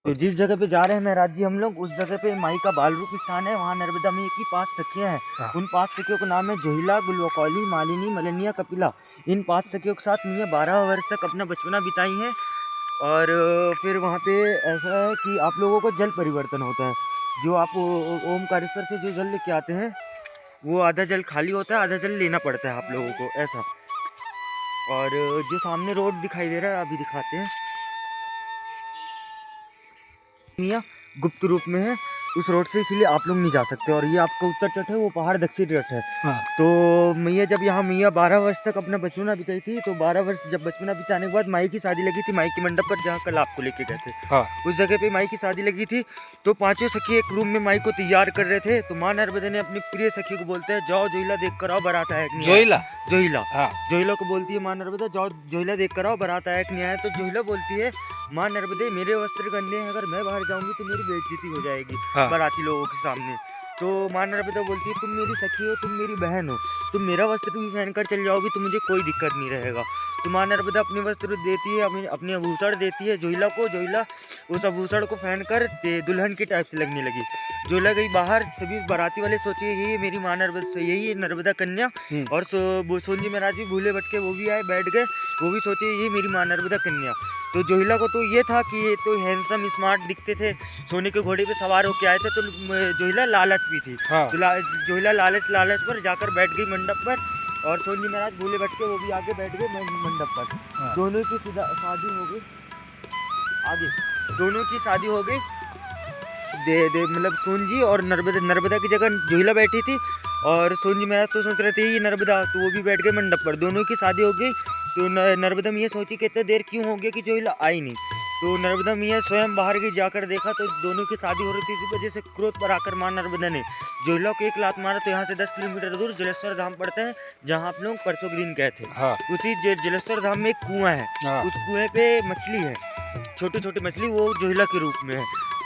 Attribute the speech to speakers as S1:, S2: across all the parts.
S1: तो जिस जगह पे जा रहे हैं महराज जी हम लोग, उस जगह पे माई का बाल रूप स्थान है। वहाँ नर्मदा मैया की 5 सखियाँ हैं।
S2: हाँ।
S1: उन 5 सखियों का नाम है जोहिला, गुलवकौली, मालिनी, मलनिया, कपिला। इन 5 सखियों के साथ मैया 12 वर्ष तक अपना बचपना बिताई है। और फिर वहाँ पे ऐसा है कि आप लोगों को जल परिवर्तन होता है। जो आप ओमकारेश्वर से जो जल लेके आते हैं, वो आधा जल खाली होता है, आधा जल लेना पड़ता है आप लोगों को, ऐसा। और जो सामने रोड दिखाई दे रहा है, अभी दिखाते हैं। मैया गुप्त रूप में है उस रोड से, इसलिए आप लोग नहीं जा सकते। और ये आपका उत्तर तट है, वो पहाड़ दक्षिण तट है।
S2: हाँ।
S1: तो मैया जब यहाँ मैया 12 वर्ष तक अपना बचपना बिताई थी, तो 12 वर्ष जब बचपना बिताने के बाद माई की शादी लगी थी माई के मंडप पर, जहाँ कल आपको लेके गए थे।
S2: हाँ।
S1: उस जगह पे माई की शादी लगी थी। तो 5 सखी एक रूम में माई को तैयार कर रहे थे। तो माँ नर्मदा ने अपनी प्रिय सखी को बोलते हैं, जाओ जोहिला देख कर आओ बारात आया कि नहीं आया।
S2: जोहिला।
S1: जोहिला।
S2: हाँ।
S1: जोहिला को बोलती है माँ नर्मदा, जाओ जोहिला देख कर आओ बारात आया कि नहीं आया। तो जोहिला बोलती है, माँ नर्मदे मेरे वस्त्र गंदे हैं, अगर मैं बाहर जाऊंगी तो मेरी बेइज्जती हो जाएगी।
S2: हाँ।
S1: बाराती लोगों के सामने। तो माँ नर्मदा बोलती है, तुम मेरी सखी हो, तुम मेरी बहन हो, तुम मेरा वस्त्र भी पहन कर चल जाओगी तो मुझे कोई दिक्कत नहीं रहेगा। तो माँ नर्मदा अपने वस्त्र देती है, अपने आभूषण देती है जोहिला को। जोहिला उस आभूषण को पहन कर दुल्हन के टाइप से लगने लगी। जोहिला गई बाहर, सभी बाराती वाले सोचे यही मेरी माँ नर्मदा, यही है नर्मदा कन्या। और सोनजी महाराज भी भूले भटके वो भी आए, बैठ गए, वो भी सोचे यही मेरी माँ नर्मदा कन्या। तो जोहिला को तो ये था कि ये तो हैंडसम स्मार्ट दिखते थे, सोने के घोड़े पे सवार होके आए थे। तो जोहिला लालच भी थी।
S2: हाँ।
S1: तो जोहिला लालच पर जाकर बैठ गई मंडप पर। और सोनजी महाराज भूले भटके वो भी आगे बैठ गए मंडप पर।
S2: हाँ।
S1: दोनों की शादी हो गई। आगे दोनों की शादी हो गई। मतलब सोनजी और नर्मदा की जगह जोहिला बैठी थी। और सोनजी महाराज तो सोच रहे थे ये नर्मदा, तो वो भी बैठ गए मंडप पर। दोनों की शादी हो गई। तो नर्मदा मियाँ सोची कितने देर क्यों हो गया कि जोहिला आई नहीं। तो नर्मदा मियाँ स्वयं बाहर गई, जाकर देखा तो दोनों की शादी हो रही थी। इसी वजह से क्रोध पर आकर माँ नर्मदा ने जोहिला को एक लात मारा। तो यहाँ से 10 किलोमीटर दूर जलेश्वर धाम पड़ता है, जहाँ आप लोग परसों के दिन गए थे।
S2: हाँ।
S1: उसी जलेश्वर धाम में एक कुआं है।
S2: हाँ।
S1: उस कुएं पे मछली है, छोटी छोटी मछली, वो जोहिला के रूप में है।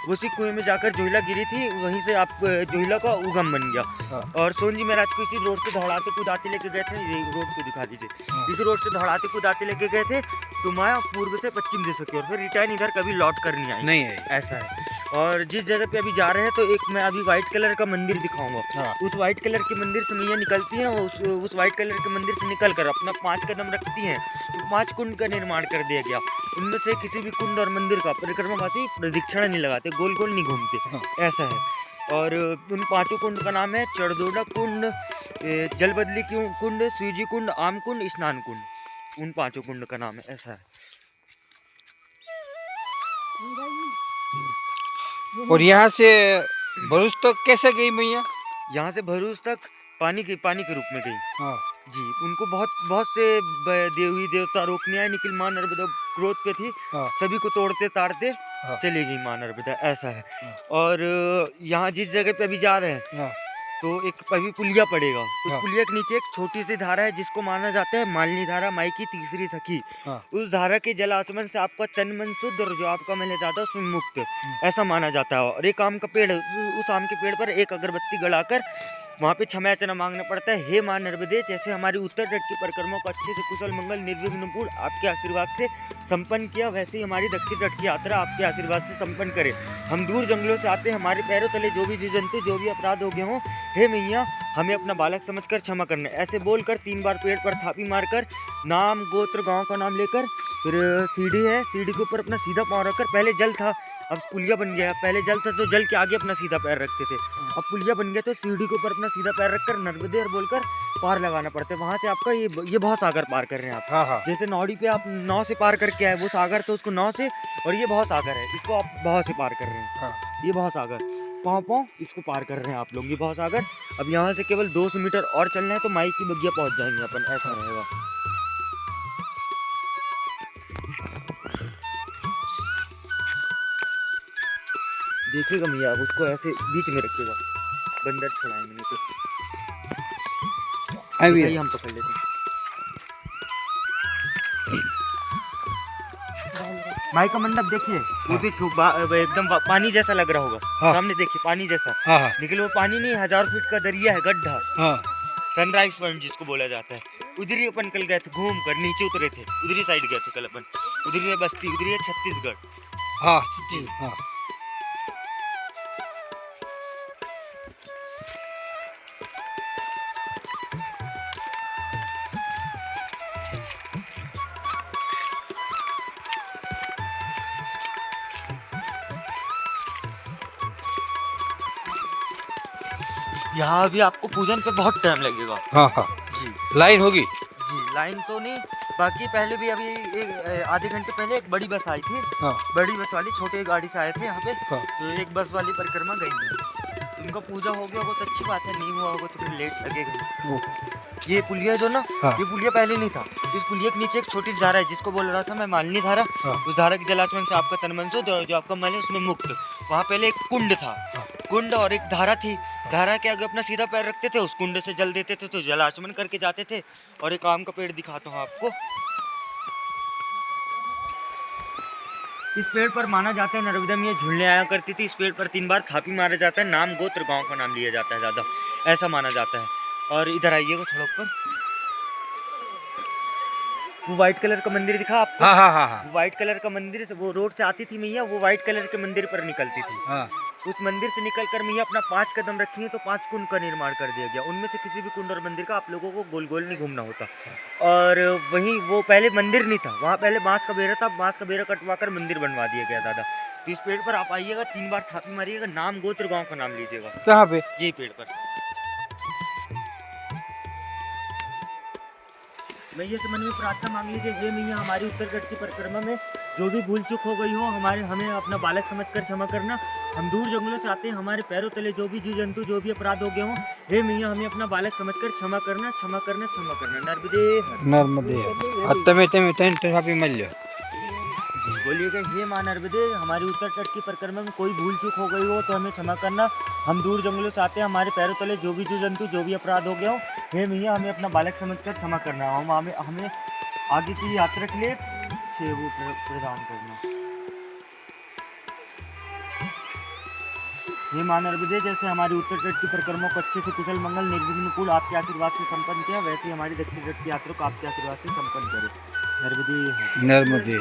S1: उसी कुएं में जाकर जोहिला गिरी थी, वहीं से आप जोहिला का उगम बन गया।
S2: हाँ।
S1: और सोनजी महाराज को इसी रोड से दौड़ाते कूदाते लेके गए थे। ये रोड को दिखा दीजिए।
S2: हाँ।
S1: इसी रोड से दौड़ाते कूदाते लेके गए थे। तो माया पूर्व से पश्चिम दिशा की ओर, फिर रिटर्न इधर कभी लौट कर नहीं आई।
S2: नहीं है।
S1: ऐसा है। और जिस जगह पे अभी जा रहे हैं, तो एक मैं अभी व्हाइट कलर का मंदिर दिखाऊंगा।
S2: हाँ।
S1: उस व्हाइट कलर के मंदिर से मैया निकलती हैं। उस व्हाइट कलर के मंदिर से निकल कर अपना 5 कदम रखती हैं, तो 5 कुंड का निर्माण कर दिया गया। उनमें से किसी भी कुंड और मंदिर का परिक्रमावासी प्रदक्षिणा नहीं लगाते, गोल गोल नहीं घूमते।
S2: हाँ।
S1: ऐसा है। और उन 5 कुंड का नाम है चढ़दोड़ा कुंड, जलबदली कुंड, सूजी कुंड, आम कुंड, स्नान कुंड। उन 5 कुंड का नाम है। ऐसा है।
S2: और यहाँ से भरूच तक कैसे गई मैया?
S1: यहाँ से भरूच तक पानी के रूप में गई।
S2: हाँ।
S1: जी, उनको बहुत से देवी देवता रोकने आए, लेकिन माँ नर्मदा क्रोध पे थी।
S2: हाँ।
S1: सभी को तोड़ते ताड़ते
S2: हाँ।
S1: चली गई माँ नर्मदा। ऐसा है।
S2: हाँ।
S1: और यहाँ जिस जगह पे अभी जा रहे हैं,
S2: हाँ।
S1: तो एक अभी पुलिया पड़ेगा। उस
S2: हाँ।
S1: पुलिया के नीचे एक छोटी सी धारा है, जिसको माना जाता है मालिनी धारा, माई की तीसरी सखी।
S2: हाँ।
S1: उस धारा के जल आसमन से आपका तन मन शुद्ध, और जो आपका मैल जाता है उसमें मुक्त, ऐसा माना जाता है। और एक आम का पेड़, उस आम के पेड़ पर एक अगरबत्ती गड़ाकर वहाँ पे क्षमा याचना मांगना पड़ता है। हे माँ नर्मदे, जैसे हमारी उत्तर तट की परिक्रमा को अच्छे से कुशल मंगल निर्विघ्नपूर्ण आपके आशीर्वाद से संपन्न किया, वैसे ही हमारी दक्षिण तट की यात्रा आपके आशीर्वाद से संपन्न करे। हम दूर जंगलों से आते हैं, हमारे पैरों तले जो भी जीव जंतु, जो भी अपराध हो गए हों, हे मैया हमें अपना बालक समझकर क्षमा करना। ऐसे बोलकर 3 बार पेड़ पर थापी मारकर नाम, गोत्र, गाँव का नाम लेकर, फिर सीढ़ी है, सीढ़ी के ऊपर अपना सीधा पाँव रखकर, पहले जल था अब पुलिया बन गया, पहले जल था तो जल के आगे अपना सीधा पैर रखते थे, अब पुलिया बन गया तो सीढ़ी के ऊपर अपना सीधा पैर रखकर नर्मदे और बोलकर पार लगाना पड़ता है। वहाँ से आपका ये भाव सागर पार कर रहे हैं आप।
S2: हाँ। हाँ।
S1: जैसे नौड़ी पे आप नाव से पार करके आए, वो सागर तो उसको नाव से, और ये भाव सागर है, इसको आप भाव से पार कर रहे हैं।
S2: हाँ।
S1: ये भाव सागर पाँव इसको पार कर रहे हैं आप लोग, ये भाव सागर। अब यहाँ से केवल 200 मीटर और चलना है तो माई की बगिया पहुँच जाएंगे अपन। ऐसा रहेगा। देखिएगा मैया, आप उसको ऐसे बीच में रखिएगा, बंदर छुड़ाए मैंने तो
S2: अभी
S1: हम पकड़ लेते हैं। माई का मंडप देखिए, वो देखो एकदम पानी जैसा लग रहा होगा।
S2: हाँ।
S1: सामने देखिए पानी जैसा।
S2: हाँ। हाँ।
S1: लेकिन वो पानी नहीं, 1000 फीट का दरिया है, गड्ढा।
S2: हाँ।
S1: सनराइज पॉइंट जिसको बोला जाता है, उधर ही अपन कल गए थे, घूम कर नीचे उतरे थे, उधर ही साइड गए थे कल अपन। उधर ही है बस्ती, उधर ही है छत्तीसगढ़।
S2: हाँ जी हाँ।
S1: यहाँ अभी आपको पूजन पे बहुत टाइम लगेगा।
S2: हाँ हाँ
S1: जी
S2: लाइन होगी।
S1: जी, लाइन तो नहीं, बाकी पहले भी अभी एक आधे घंटे पहले एक बड़ी बस आई थी।
S2: हाँ
S1: बड़ी बस वाली छोटे गाड़ी से आए थे यहाँ पे,
S2: हाँ
S1: तो एक बस वाली परिक्रमा गई है। उनका पूजा हो गया होगा तो अच्छी बात है, नहीं हुआ होगा तो फिर लेट लगेगा।
S2: वो,
S1: ये पुलिया जो ना,
S2: हाँ।
S1: ये पुलिया पहले नहीं था। इस पुलिया के नीचे एक छोटी सी धारा है जिसको बोल रहा था मैं मालिनी धारा।
S2: हाँ।
S1: उस धारा के जलाचमन से आपका तन मन शुद्ध और जो आपका मल है उसमें मुक्त। वहाँ पहले एक कुंड था,
S2: हाँ।
S1: कुंड और एक धारा थी। धारा के आगे अपना सीधा पैर रखते थे, उस कुंड से जल देते थे तो जलाचमन करके जाते थे। और एक आम का पेड़ दिखाता हूँ आपको। इस पेड़ पर माना जाता है नर्मदा में झूलने आया करती थी। इस पेड़ पर 3 बार थापी मारा जाता है, नाम गोत्र गांव का नाम लिया जाता है ज़्यादा, ऐसा माना जाता है। और इधर आइएगा थोड़ा ऊपर, वो व्हाइट कलर का मंदिर दिखा आपको?
S2: हाँ हाँ हाँ हाँ
S1: वो व्हाइट कलर का मंदिर से वो रोड से आती थी मैया, वो व्हाइट कलर के मंदिर पर निकलती थी।
S2: हाँ।
S1: उस मंदिर से निकलकर मैया अपना 5 कदम रखी है तो 5 कुंड का निर्माण कर दिया गया। उनमें से किसी भी कुंड और मंदिर का आप लोगों को गोल गोल नहीं घूमना होता। और वहीं वो पहले मंदिर नहीं था, वहाँ पहले बांस का बेरा था, बांस का बेरा कटवा कर मंदिर बनवा दिया गया दादा। तो इस पेड़ पर आप आइएगा, 3 बार थापी मारिएगा, नाम गोत्र गाँव का नाम लीजिएगा।
S2: कहाँ पे?
S1: यही पेड़ पर मैया से मन में प्रार्थना मांग लीजिए, हे मैया हमारी उत्तरगढ़ की परिक्रमा में जो भी भूल चूक हो गई हो हमें अपना बालक समझकर क्षमा करना। हम दूर जंगलों से आते हैं, हमारे पैरों तले जो भी जीव जंतु जो भी अपराध हो गए हों, हे मैया हमें अपना बालक समझकर क्षमा करना, क्षमा करना, क्षमा करना। नर्मदे
S2: नर्मदे। तमे तमे तैन थापी मल्य।
S1: बोलिएगा, हे माँ नर्मदे हमारी उत्तरगढ़ की परिक्रमा में कोई भूल चूक हो गई हो तो हमें क्षमा करना। हम दूर जंगलों से आते हैं, हमारे पैरों तले जो भी जीव जंतु जो भी अपराध हो गए हो, हे मैया हमें अपना बालक समझकर क्षमा करना। हमें आगे की यात्रा के लिए वो प्रदान करना। हे माँ नर्मदे जैसे हमारी उत्तरगढ़ की परिक्रमा को अच्छे से कुशल मंगल निर्विघ्न पूर्ण आपके आशीर्वाद से संपन्न किया, वैसे ही हमारी दक्षिण गढ़ की यात्रा को आपके आशीर्वाद से संपन्न करे। नर्मदे
S2: नर्मदे।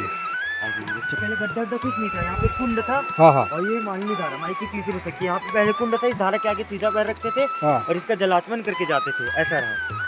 S1: पहले गड्ढा कुछ नहीं था, यहाँ पे कुंड था।
S2: हाँ हाँ
S1: और ये मालिनी धारा माई की तीसरी बस की, यहाँ पे पहले कुंड था, इस धारा के आगे सीधा पैर रखते थे
S2: हाँ।
S1: और इसका जलाचमन करके जाते थे, ऐसा रहा।